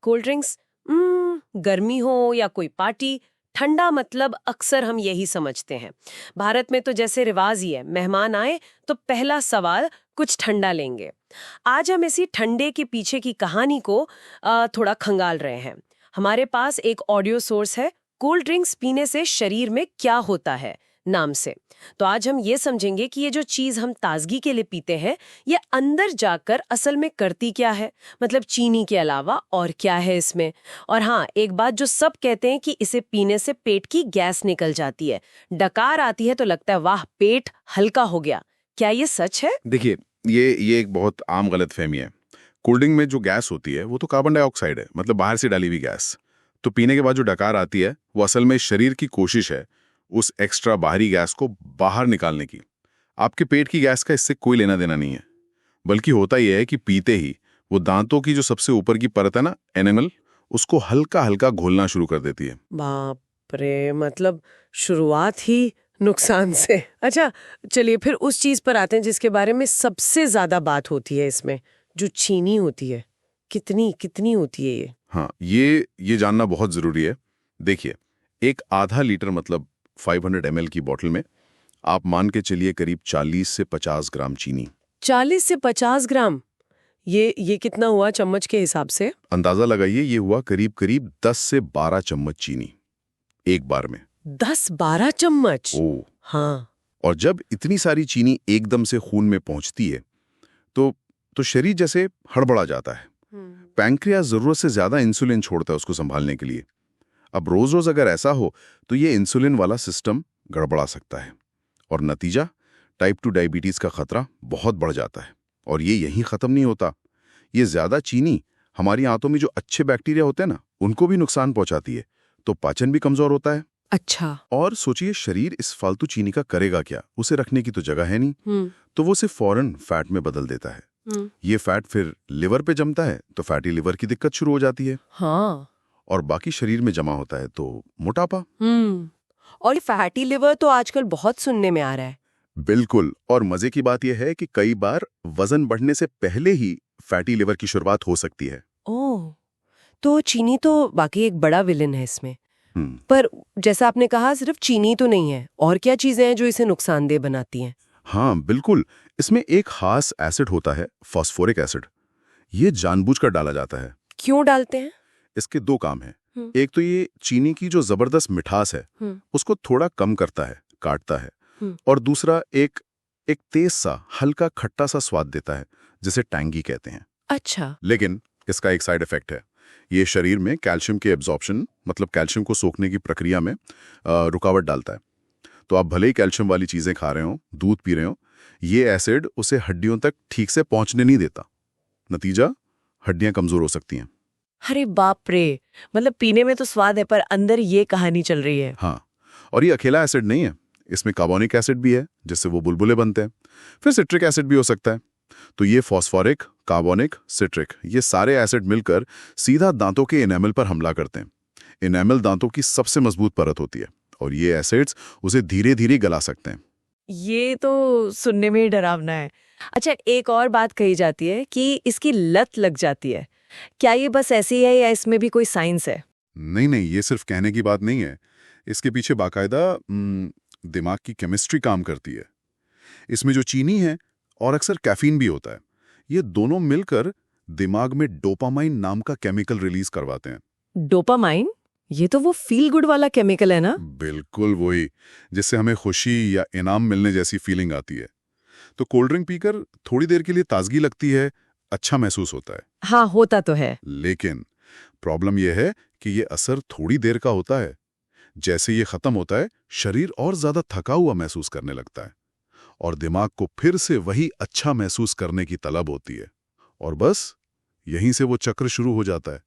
Cold drinks, गर्मी हो या कोई पार्टी, ठंडा मतलब अक्सर हम यही समझते हैं। भारत में तो जैसे रिवाज ही है, मेहमान आए तो पहला सवाल कुछ ठंडा लेंगे। आज हम इसी ठंडे के पीछे की कहानी को थोड़ा खंगाल रहे हैं। हमारे पास एक ऑडियो सोर्स है, कोल्ड ड्रिंक्स पीने से शरीर में क्या होता है नाम से। तो आज हम ये समझेंगे कि ये जो चीज हम ताजगी के लिए पीते हैं, ये अंदर जाकर असल में करती क्या है, मतलब चीनी के अलावा और क्या है इसमें। और हाँ, एक बात जो सब कहते हैं कि इसे पीने से पेट की गैस निकल जाती है, डकार आती है तो लगता है वाह पेट हल्का हो गया। क्या ये सच है? देखिए, ये एक बहुत आम गलतफहमी है। कोल्ड ड्रिंक में जो गैस होती है वो तो कार्बन डाइऑक्साइड है, मतलब बाहर से डाली हुई गैस। तो पीने के बाद जो डकार आती है वो असल में शरीर की कोशिश है उस एक्स्ट्रा बाहरी गैस को बाहर निकालने की। आपके पेट की गैस का इससे कोई लेना देना नहीं है, बल्कि होता यह है कि पीते ही वो दांतों की जो सबसे ऊपर की परत है ना, एनेमल, उसको हल्का हल्का घोलना शुरू कर देती है। बाप रे, मतलब शुरुआत ही नुकसान से। अच्छा, चलिए फिर उस चीज पर आते हैं जिसके बारे में सबसे ज्यादा बात होती है इसमें, जो चीनी होती है। कितनी कितनी होती है ये? हाँ, ये जानना बहुत जरूरी है। देखिए, एक आधा लीटर मतलब 500 ml की बोतल में आप मान के चलिए करीब 40 से 50 ग्राम चीनी। 40 से 50 ग्राम? ये कितना हुआ चम्मच के हिसाब से? अंदाजा लगाइए, ये हुआ करीब करीब 10 से 12 चम्मच चीनी एक बार में। 10-12 चम्मच? ओ, हाँ। और जब इतनी सारी चीनी एकदम से खून में पहुंचती है तो शरीर जैसे हड़बड़ा जाता है। पैंक्रियास जरूरत से ज्यादा इंसुलिन छोड़ता है उसको संभालने के लिए। अब रोज रोज अगर ऐसा हो तो ये इंसुलिन वाला सिस्टम गड़बड़ा सकता है, और नतीजा टाइप 2 डायबिटीज का खतरा बहुत बढ़ जाता है। और ये यहीं खत्म नहीं होता, ये ज्यादा चीनी हमारी आंतों में जो अच्छे बैक्टीरिया होते हैं ना, उनको भी नुकसान पहुंचाती है, तो पाचन भी कमजोर होता है। अच्छा। और सोचिए, शरीर इस फालतू चीनी का करेगा क्या? उसे रखने की तो जगह है नहीं, तो वो सिर्फ फौरन फैट में बदल देता है। ये फैट फिर लिवर पे जमता है तो फैटी लिवर की दिक्कत शुरू हो जाती है। हाँ। और बाकी शरीर में जमा होता है तो मोटापा। और ये फैटी लिवर तो आजकल बहुत सुनने में आ रहा है। बिल्कुल, और मजे की बात यह है कि कई बार वजन बढ़ने से पहले ही फैटी लिवर की शुरुआत हो सकती है। ओह, तो चीनी तो बाकी एक बड़ा विलेन है इसमें। हम्म, पर जैसा आपने कहा, सिर्फ चीनी तो नहीं है, और क्या चीजें हैं जो इसे नुकसानदेह बनाती हैं? हाँ बिल्कुल, इसमें एक खास एसिड होता है, फास्फोरिक एसिड। ये जानबूझकर डाला जाता है। क्यों डालते हैं? इसके दो काम हैं। एक तो ये चीनी की जो जबरदस्त मिठास है उसको थोड़ा कम करता है, काटता है। और दूसरा एक एक तेज सा हल्का खट्टा सा स्वाद देता है, जिसे टैंगी कहते हैं। अच्छा। लेकिन इसका एक साइड इफेक्ट है। ये शरीर में कैल्शियम के एब्जॉर्प्शन, मतलब कैल्शियम को सोखने की प्रक्रिया में रुकावट डालता है। तो आप भले ही कैल्शियम वाली चीजें खा रहे हो, दूध पी रहे हो, ये एसिड उसे हड्डियों तक ठीक से पहुंचने नहीं देता। नतीजा, हड्डियां कमजोर हो सकती हैं। अरे बाप रे, मतलब पीने में तो स्वाद है पर अंदर ये कहानी चल रही है। हाँ, और ये अकेला एसिड नहीं है, इसमें कार्बोनिक एसिड भी है जिससे वो बुलबुले बनते हैं। फिर सिट्रिक एसिड भी हो सकता है। तो ये फॉस्फोरिक, कार्बोनिक, सिट्रिक, ये सारे एसिड मिलकर सीधा दांतों के इनेमल पर हमला करते हैं। इनेमल दांतों की सबसे मजबूत परत होती है, और ये एसिड्स उसे धीरे धीरे गला सकते हैं। ये तो सुनने में ही डरावना है। अच्छा, एक और बात कही जाती है कि इसकी लत लग जाती है। क्या ये बस ऐसी है या इसमें भी कोई साइंस है? नहीं नहीं, ये सिर्फ कहने की बात नहीं है। इसके पीछे बाकायदा दिमाग की केमिस्ट्री काम करती है। इसमें जो चीनी है और अक्सर कैफीन भी होता है, ये दोनों मिलकर दिमाग में डोपामाइन नाम का केमिकल रिलीज करवाते हैं। डोपामाइन? ये तो वो फील गुड वाला केमिकल है ना? बिल्कुल वही, जिससे हमें खुशी या इनाम मिलने जैसी फीलिंग आती है। तो कोल्ड ड्रिंक पीकर थोड़ी देर के लिए ताजगी लगती है, अच्छा महसूस होता है। हाँ, होता तो है। लेकिन प्रॉब्लम यह है कि ये असर थोड़ी देर का होता है। जैसे ये खत्म होता है, शरीर और ज्यादा थका हुआ महसूस करने लगता है, और दिमाग को फिर से वही अच्छा महसूस करने की तलब होती है। और बस यहीं से वो चक्र शुरू हो जाता है।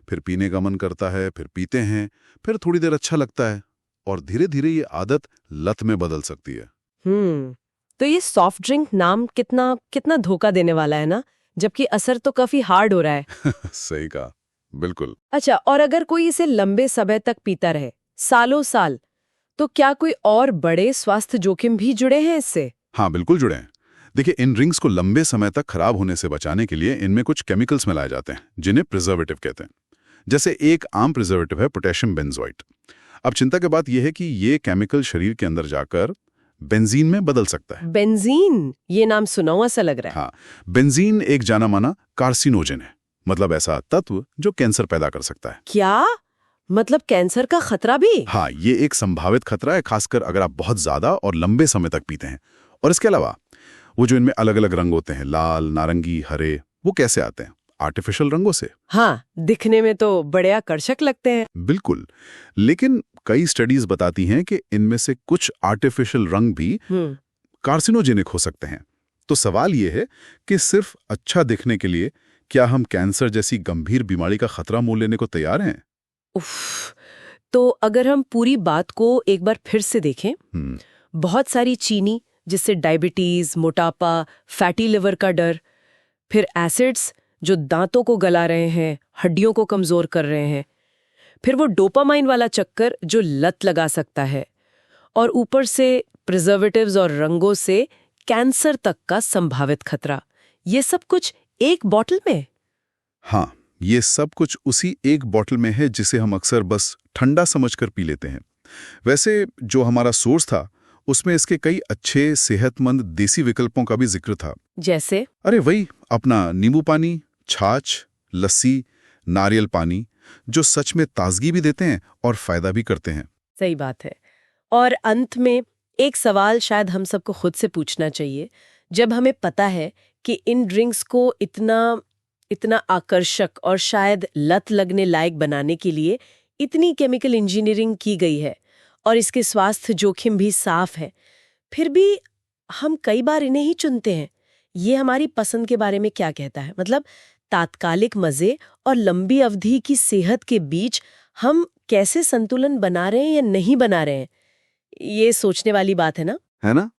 फिर पीने का मन करता है, फिर पीते हैं, फिर थोड़ी देर अच्छा लगता है, और धीरे धीरे ये आदत लत में बदल सकती है। तो ये सॉफ्ट ड्रिंक नाम कितना कितना धोखा देने वाला है ना, जबकि असर तो काफी हार्ड हो रहा है। सही कहा, बिल्कुल। अच्छा, और अगर कोई इसे लंबे समय तक पीता रहे, सालों साल, तो क्या कोई और बड़े स्वास्थ्य जोखिम भी जुड़े हैं इससे? हाँ, बिल्कुल जुड़े हैं। देखिए, इन ड्रिंक्स को लंबे समय तक खराब होने से बचाने के लिए इनमें कुछ केमिकल्स मिलाए जाते हैं, जिन्हें प्रिजर्वेटिव कहते हैं। जैसे एक आम प्रिजर्वेटिव है पोटेशियम बेंजोइट। अब चिंता की बात यह है कि ये केमिकल शरीर के अंदर जाकर बेंजीन में बदल सकता है। बेंजीन, ये नाम सुना हुआ सा लग रहा है। हाँ, बेंजीन एक जाना माना कार्सिनोजन है, मतलब ऐसा तत्व जो कैंसर पैदा कर सकता है। क्या मतलब कैंसर का खतरा भी? हाँ, ये एक संभावित खतरा है, खासकर अगर आप बहुत ज्यादा और लंबे समय तक पीते हैं। और इसके अलावा वो जो इनमें अलग अलग रंग होते हैं, लाल, नारंगी, हरे, वो कैसे आते हैं? आर्टिफिशियल रंगों से। हाँ, दिखने में तो बड़े आकर्षक लगते हैं। बिल्कुल, लेकिन कई स्टडीज बताती हैं कि इनमें से कुछ आर्टिफिशियल रंग भी कार्सिनोजेनिक हो सकते हैं। तो सवाल ये है कि सिर्फ अच्छा दिखने के लिए क्या हम कैंसर जैसी गंभीर बीमारी का खतरा मोल लेने को तैयार हैं? उफ, तो अगर हम पूरी बात को एक बार फिर से देखें, बहुत सारी चीनी जिससे डायबिटीज, मोटापा, फैटी लिवर का डर, फिर एसिड्स जो दांतों को गला रहे हैं, हड्डियों को कमजोर कर रहे हैं, फिर वो डोपामाइन वाला चक्कर जो लत लगा सकता है, और ऊपर से प्रिजर्वेटिव्स और रंगों से कैंसर तक का संभावित खतरा। ये सब कुछ एक बॉटल में? हाँ, ये सब कुछ उसी एक बॉटल में है जिसे हम अक्सर बस ठंडा समझकर पी लेते हैं। वैसे जो हमारा सोर्स था उसमें इसके कई अच्छे सेहतमंद देसी विकल्पों का भी जिक्र था। जैसे? अरे वही अपना नींबू पानी, छाछ, लस्सी, नारियल पानी, जो सच में ताजगी भी देते हैं और फायदा भी करते हैं। सही बात है। और अंत में एक सवाल शायद हम सबको खुद से पूछना चाहिए, जब हमें पता है कि इन ड्रिंक्स को इतना आकर्षक और शायद लत लगने लायक बनाने के लिए इतनी केमिकल इंजीनियरिंग की गई है और इसके स्वास्थ्य जोखिम भी साफ है, फिर भी हम कई बार इन्हें ही चुनते हैं। ये हमारी पसंद के बारे में क्या कहता है? मतलब तात्कालिक मजे और लंबी अवधि की सेहत के बीच हम कैसे संतुलन बना रहे हैं या नहीं बना रहे हैं, ये सोचने वाली बात है ना? है ना?